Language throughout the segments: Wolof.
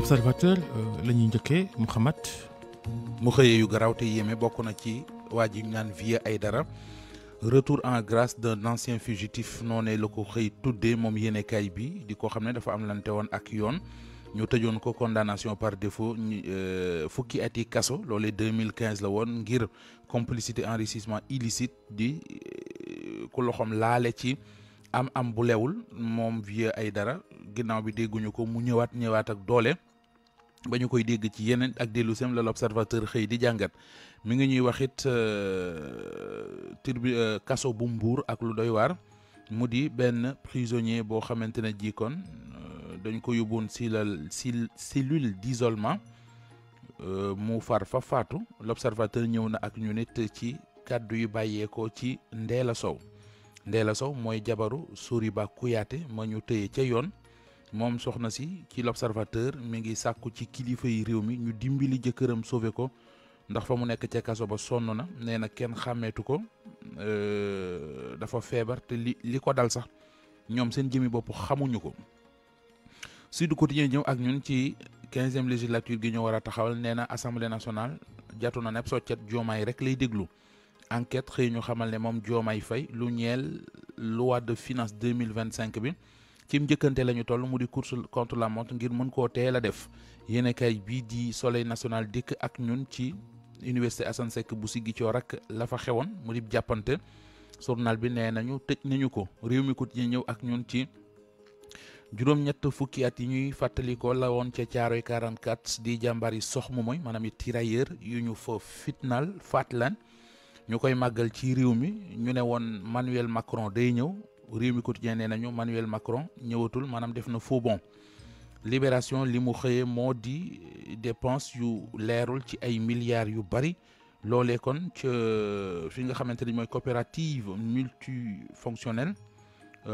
l'observateur la ñuy njëkkee Mouhamed. mu xëyee yu garaaw te yéeme bokk na ci waa ji ñu naan Vieux Aïdara retour en grâce d'un ancien fugitif noonee la ko xëy tuddee moom yéenekaay bi di ko xam ne dafa am lante woon ak yoon ñu tëjoon ko condamnation par défaut fukki ati kaso loolee 2015 la woon ngir complicité enrichissement illicite di ku loxoom laale ci am bu lewul moom Vieux Aïdara ginnaaw bi dégguñu ko mu ñëwaat ak doole ba ñu koy dégg ci yeneen ak dellu sem la l'observateur xëy di jàngat mi ngi ñuy waxit kaso bu Mbuur ak lu doy waar mu di benn prisonnier boo xamante ne ji kon dañ ko yóbboon cellule d'isolement mu fa faatu l'observateur ñëw na ak ñu nit ci kàddu yu bàyyeekoo ci Ndella Sow mooy jabaru Soriba Kouyaté ma ñu tëye ca yoon moom soxna si ci l'observateur mi ngi sàkku ci kilifa yi réew mi ñu dimbali jëkkëram sauver ko ndax fa mu nekk ca kaso ba sonn na nee na kenn xàmmeetu ko dafa feebar te li ko dal sax ñoom seen jëmi bopp xamuñu ko. Sud Quotidien ñëw ak ñun ci 15e législature gi ñu war a taxawal nee na assemblée nationale jatu na nepp soccet Diomaye rek lay déglu enquête xëy ñu xamal ne moom Diomaye Faye lu ñeel loi de finance 2025 bi ci njëkkante la ñu toll mu di course contre la montre ngir mën koo teel a def yéenekaay bii di Soleil national dikk ak ñun ci université Assane Seck bu Ziguinchor ak la fa xewoon mu di jàppante journal bi nee nañu tëj nañu ko réew mi Quotidien ñëw ak ñun ci juróom-ñett fukki at yi ñuy fàttalikoo la woon ca Caaroy 44 di jàmbaar yi sox mu mooy maanaam i tirailleur yu ñu fa fitnaal faat lan ñu koy màggal ci réew mi ñu ne woon Emmanuel Macron day ñëw réew mi Quotidien nee nañu Emmanuel Macron ñëwatul maanaam def na faux bond. Libération li mu xëyee moo di dépense yu leerul ci ay milliards yu bari loolee kon ca fi nga xamante ni mooy coopérative multifonctionnelle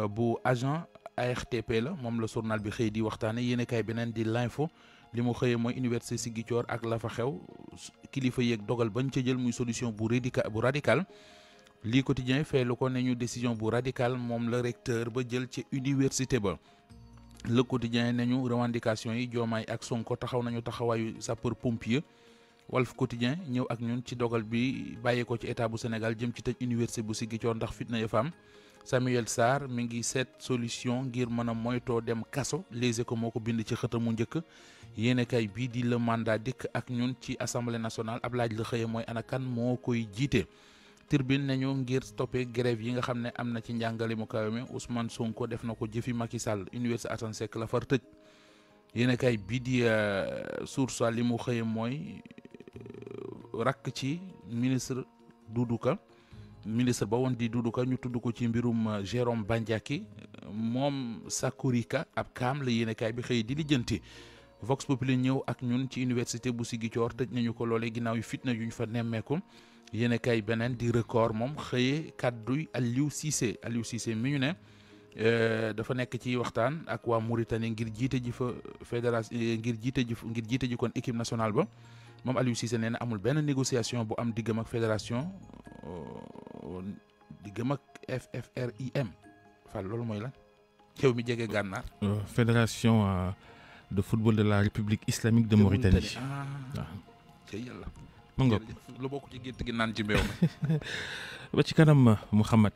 bu agent ARTP la moom la journal bi xëy di waxtaane yéenekaay beneen di l'info li mu xëyee mooy université Ziguinchor ak la fa xew kilifa yeeg dogal bañ ca jël muy solution bu radical lii Quotidien feelu ko ne ñu décision bu radical moom la recteur ba jël ci université ba. Le Quotidien nañu revendication yi Diomaye ak Sonko taxaw nañu taxawaayu sapeur pompier Walf Quotidien ñëw ak ñun ci dogal bi bàyyee ko ci état bu Sénégal jëm ci tëj université bu Ziguinchor ndax fitna ya fam Samuel Sarr mi ngi seet solution ngir mën a moytoo dem kaso Les Échos moo ko bind ci xëtam mu njëkk yéenekaay bii di le mandat dikk ak ñun ci assemblée nationale ab laaj la xëye mooy ana kan moo koy jiite. Tribune nañu ngir stoppé grève yi nga xam ne am na ci njàngale mu kawe mi Ousmane Sonko def na ko jëfi Macky Sall université Assane Seck la far tëj yéenekaay bii di Source A li mu xëye mooy rakk ci ministre Doudou Ka ministre ba woon di Doudou Ka ñu tudd ko ci mbirum Jérôme Bandiaky moom Sakourika ab kaam la yéenekaay bi xëy di lijjanti Vox Populi ñëw ak ñun ci université bu Ziguinchor tëj nañu ko loole ginnaaw yu fitna yu ñu fa nemmeeku yéenekaay beneen di record moom xëyee kàdduy Aliou Cissé mi ñu ne dafa nekk ci waxtaan ak waa Mauritanie ngir jiite ji fa fédération ngir jiite ji kon équipe nationale ba moom Aliou Cissé nee na amul benn négociation bu am diggam ak fédération diggam ak FFRIM Fall loolu mooy lan xew mi jege gànnaar. fédération de football de la République islamique de Mauritanie. waaw ci yàlla. mu ngoog lu bokk ci gétt gi naan ci mbéw mi. ba ci kanam Mouhamed.